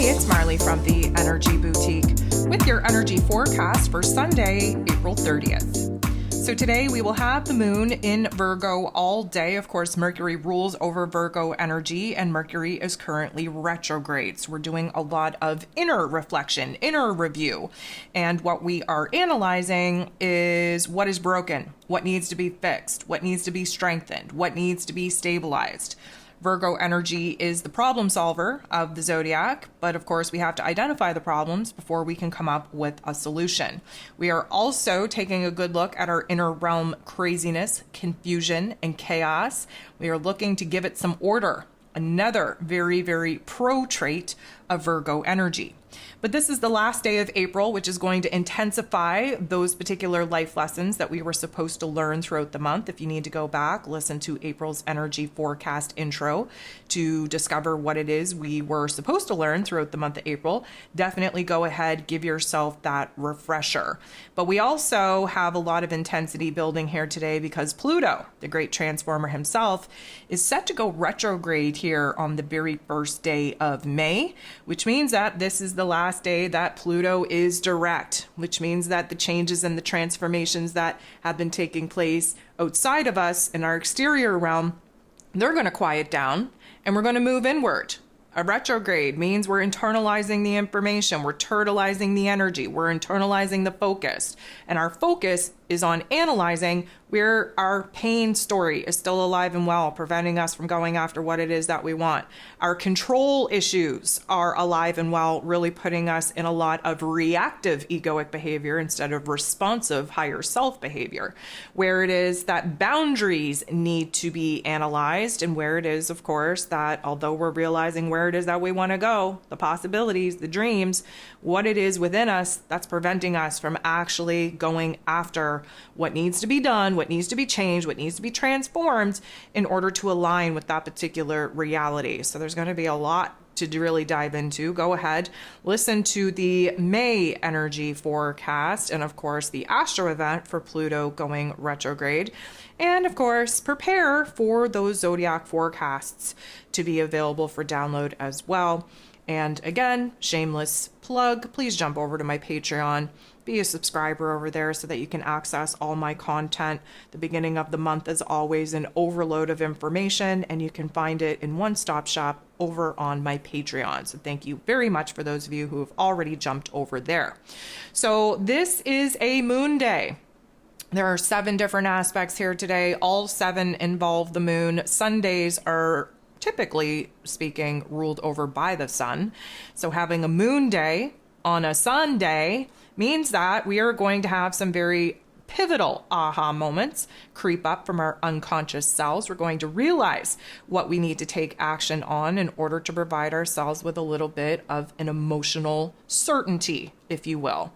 it's Marley from the Energy Boutique with your energy forecast for Sunday, April 30th. So today we will have the moon in Virgo all day. Of course, Mercury rules over Virgo energy and Mercury is currently retrograde. So we're doing a lot of inner reflection, inner review. And what we are analyzing is what is broken, what needs to be fixed, what needs to be strengthened, what needs to be stabilized. Virgo energy is the problem solver of the zodiac, but of course we have to identify the problems before we can come up with a solution. We are also taking a good look at our inner realm craziness, confusion, and chaos. We are looking to give it some order, another very, very pro trait of Virgo energy. But this is the last day of April, which is going to intensify those particular life lessons that we were supposed to learn throughout the month. If you need to go back, listen to April's energy forecast intro to discover what it is we were supposed to learn throughout the month of April. Definitely go ahead, give yourself that refresher. But we also have a lot of intensity building here today because Pluto, the great transformer himself, is set to go retrograde here on the very first day of May, which means that this is the last day that Pluto is direct, which means that the changes and the transformations that have been taking place outside of us in our exterior realm, they're going to quiet down and we're going to move inward. A retrograde means we're internalizing the information, we're turtleizing the energy, we're internalizing the focus, and our focus is on analyzing where our pain story is still alive and well, preventing us from going after what it is that we want. Our control issues are alive and well, really putting us in a lot of reactive egoic behavior instead of responsive higher self behavior. Where it is that boundaries need to be analyzed, and where it is, of course, that although we're realizing where it is that we want to go, the possibilities, the dreams, what it is within us that's preventing us from actually going after what needs to be done, what needs to be changed, what needs to be transformed in order to align with that particular reality. So there's going to be a lot to really dive into. Go ahead, listen to the May energy forecast and of course the astro event for Pluto going retrograde. And of course, prepare for those zodiac forecasts to be available for download as well. And again, shameless plug, please jump over to my Patreon, be a subscriber over there so that you can access all my content. The beginning of the month is always an overload of information and you can find it in one-stop shop over on my Patreon. So thank you very much for those of you who have already jumped over there. So this is a moon day. There are 7 different aspects here today. All 7 involve the moon. Sundays are typically speaking ruled over by the sun. So having a moon day on a Sunday means that we are going to have some very pivotal aha moments creep up from our unconscious selves. We're going to realize what we need to take action on in order to provide ourselves with a little bit of an emotional certainty, if you will.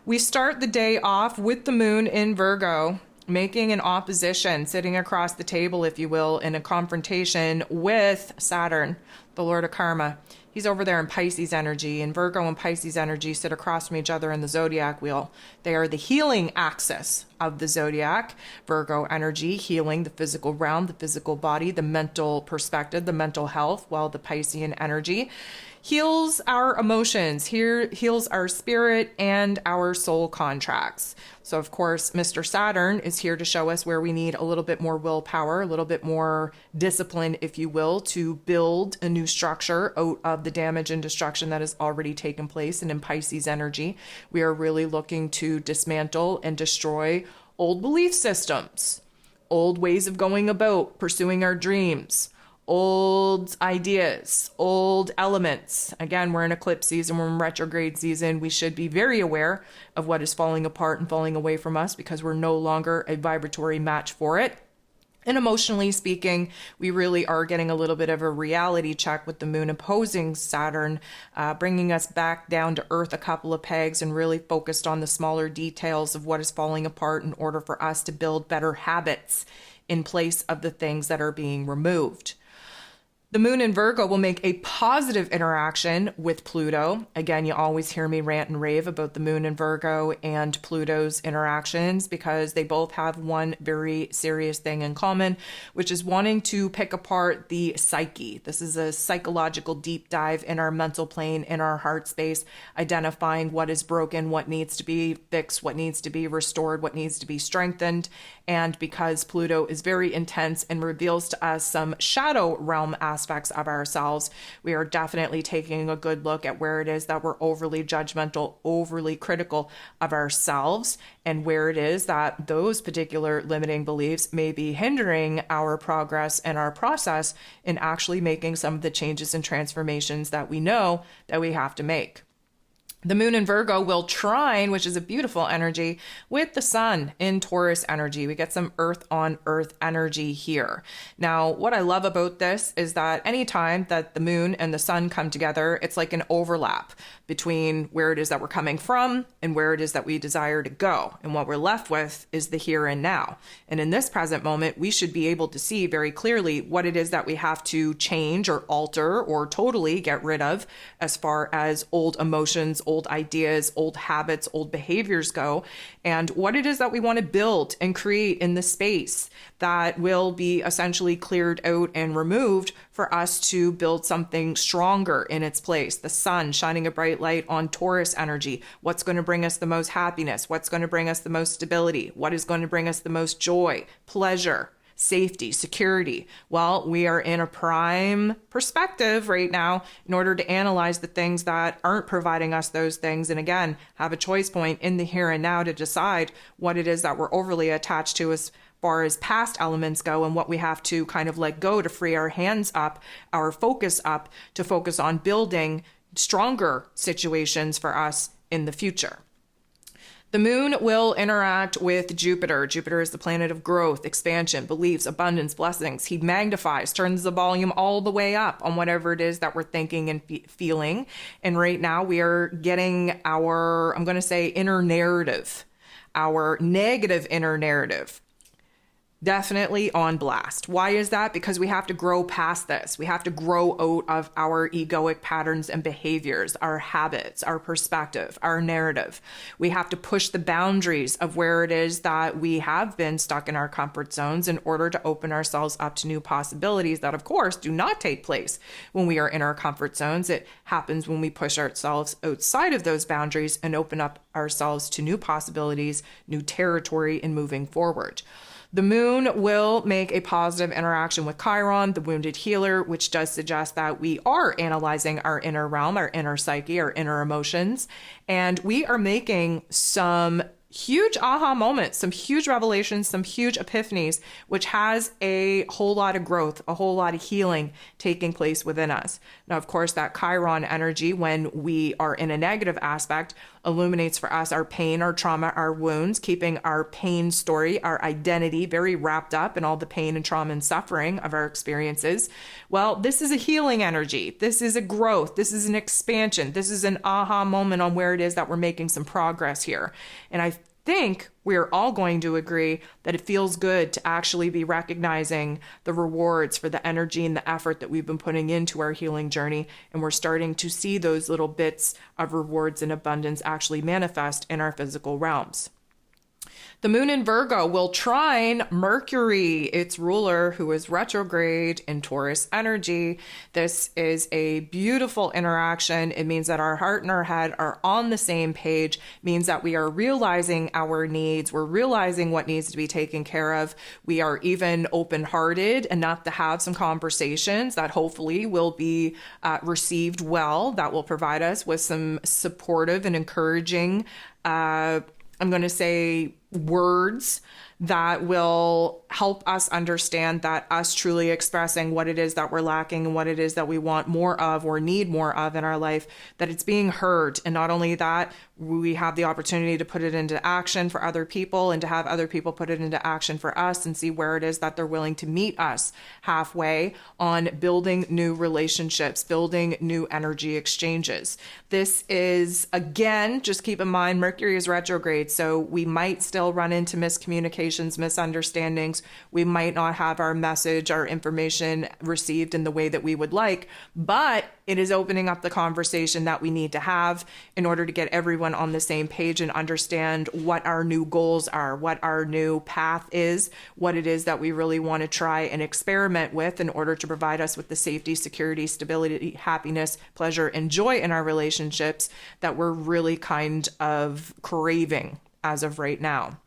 We start the day off with the moon in Virgo, making an opposition, sitting across the table, if you will, in a confrontation with Saturn, the Lord of Karma. He's over there in Pisces energy, and Virgo and Pisces energy sit across from each other in the zodiac wheel. They are the healing axis of the zodiac. Virgo energy healing the physical realm, the physical body, the mental perspective, the mental health, while the Piscean energy heals our emotions, heals our spirit and our soul contracts. So of course, Mr. Saturn is here to show us where we need a little bit more willpower, a little bit more discipline, if you will, to build a new structure out of the damage and destruction that has already taken place. And in Pisces energy, we are really looking to dismantle and destroy old belief systems, old ways of going about pursuing our dreams, old ideas, old elements. Again, we're in eclipse season, we're in retrograde season. We should be very aware of what is falling apart and falling away from us because we're no longer a vibratory match for it. And emotionally speaking, we really are getting a little bit of a reality check with the moon opposing Saturn, bringing us back down to earth a couple of pegs and really focused on the smaller details of what is falling apart in order for us to build better habits in place of the things that are being removed. The moon in Virgo will make a positive interaction with Pluto. Again, you always hear me rant and rave about the moon in Virgo and Pluto's interactions because they both have one very serious thing in common, which is wanting to pick apart the psyche. This is a psychological deep dive in our mental plane, in our heart space, identifying what is broken, what needs to be fixed, what needs to be restored, what needs to be strengthened. And because Pluto is very intense and reveals to us some shadow realm aspects of ourselves, we are definitely taking a good look at where it is that we're overly judgmental, overly critical of ourselves, and where it is that those particular limiting beliefs may be hindering our progress and our process in actually making some of the changes and transformations that we know that we have to make. The moon in Virgo will trine, which is a beautiful energy, with the sun in Taurus energy. We get some earth on earth energy here. Now, what I love about this is that anytime that the moon and the sun come together, it's like an overlap between where it is that we're coming from and where it is that we desire to go. And what we're left with is the here and now. And in this present moment, we should be able to see very clearly what it is that we have to change or alter or totally get rid of as far as old emotions, old ideas, old habits, old behaviors go, and what it is that we want to build and create in the space that will be essentially cleared out and removed for us to build something stronger in its place. The sun shining a bright light on Taurus energy. What's going to bring us the most happiness? What's going to bring us the most stability? What is going to bring us the most joy, pleasure, safety, security? Well, we are in a prime perspective right now in order to analyze the things that aren't providing us those things. And again, have a choice point in the here and now to decide what it is that we're overly attached to as far as past elements go and what we have to kind of let go to free our hands up, our focus up, to focus on building stronger situations for us in the future. The moon will interact with Jupiter. Jupiter is the planet of growth, expansion, beliefs, abundance, blessings. He magnifies, turns the volume all the way up on whatever it is that we're thinking and feeling. And right now we are getting our, I'm going to say, inner narrative, our negative inner narrative, definitely on blast. Why is that? Because we have to grow past this. We have to grow out of our egoic patterns and behaviors, our habits, our perspective, our narrative. We have to push the boundaries of where it is that we have been stuck in our comfort zones in order to open ourselves up to new possibilities that, of course, do not take place when we are in our comfort zones. It happens when we push ourselves outside of those boundaries and open up ourselves to new possibilities, new territory, and moving forward. The moon will make a positive interaction with Chiron, the wounded healer, which does suggest that we are analyzing our inner realm, our inner psyche, our inner emotions, and we are making some huge aha moments, some huge revelations, some huge epiphanies, which has a whole lot of growth, a whole lot of healing taking place within us. Now, of course, that Chiron energy, when we are in a negative aspect, illuminates for us our pain, our trauma, our wounds, keeping our pain story, our identity very wrapped up in all the pain and trauma and suffering of our experiences. Well, this is a healing energy. This is a growth. This is an expansion. This is an aha moment on where it is that we're making some progress here. And I think we're all going to agree that it feels good to actually be recognizing the rewards for the energy and the effort that we've been putting into our healing journey. And we're starting to see those little bits of rewards and abundance actually manifest in our physical realms. The moon in Virgo will trine Mercury, its ruler, who is retrograde in Taurus energy. This is a beautiful interaction. It means that our heart and our head are on the same page, means that we are realizing our needs. We're realizing what needs to be taken care of. We are even open-hearted enough to have some conversations that hopefully will be received well, that will provide us with some supportive and encouraging I'm going to say words that will help us understand that us truly expressing what it is that we're lacking and what it is that we want more of or need more of in our life, that it's being heard. And not only that, we have the opportunity to put it into action for other people and to have other people put it into action for us and see where it is that they're willing to meet us halfway on building new relationships, building new energy exchanges. This is, again, just keep in mind, Mercury is retrograde, so we might still still run into miscommunications, misunderstandings. We might not have our message, our information received in the way that we would like, but it is opening up the conversation that we need to have in order to get everyone on the same page and understand what our new goals are, what our new path is, what it is that we really want to try and experiment with in order to provide us with the safety, security, stability, happiness, pleasure, and joy in our relationships that we're really kind of craving as of right now.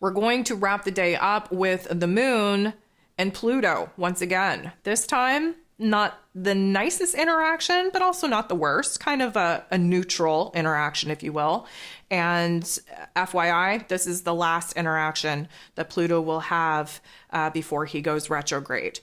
We're going to wrap the day up with the moon and Pluto once again. This time, not the nicest interaction, but also not the worst, kind of a neutral interaction, if you will. And FYI, this is the last interaction that Pluto will have before he goes retrograde.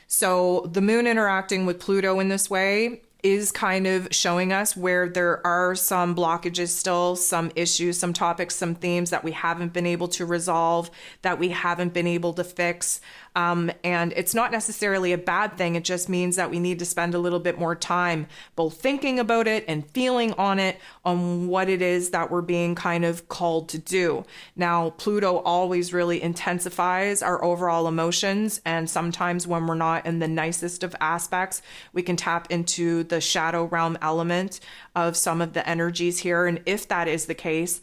So the moon interacting with Pluto in this way is kind of showing us where there are some blockages still, some issues, some topics, some themes that we haven't been able to resolve, that we haven't been able to fix. And it's not necessarily a bad thing. It just means that we need to spend a little bit more time both thinking about it and feeling on it, on what it is that we're being kind of called to do. Now, Pluto always really intensifies our overall emotions. And sometimes when we're not in the nicest of aspects, we can tap into the shadow realm element of some of the energies here. And if that is the case,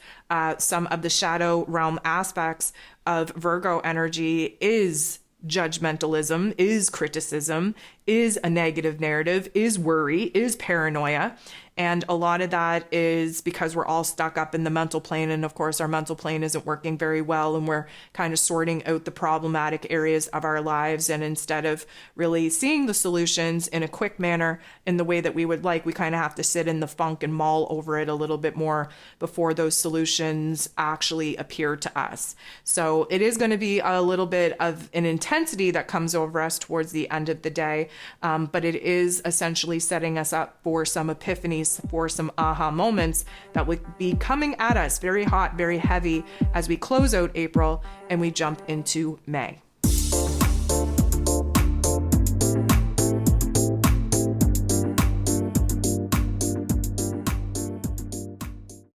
some of the shadow realm aspects of Virgo energy is judgmentalism, is criticism, is a negative narrative, is worry, is paranoia. And a lot of that is because we're all stuck up in the mental plane. And of course, our mental plane isn't working very well. And we're kind of sorting out the problematic areas of our lives. And instead of really seeing the solutions in a quick manner in the way that we would like, we kind of have to sit in the funk and mull over it a little bit more before those solutions actually appear to us. So it is going to be a little bit of an intensity that comes over us towards the end of the day. But it is essentially setting us up for some epiphanies, for some aha moments that will be coming at us very hot, very heavy as we close out April and we jump into May.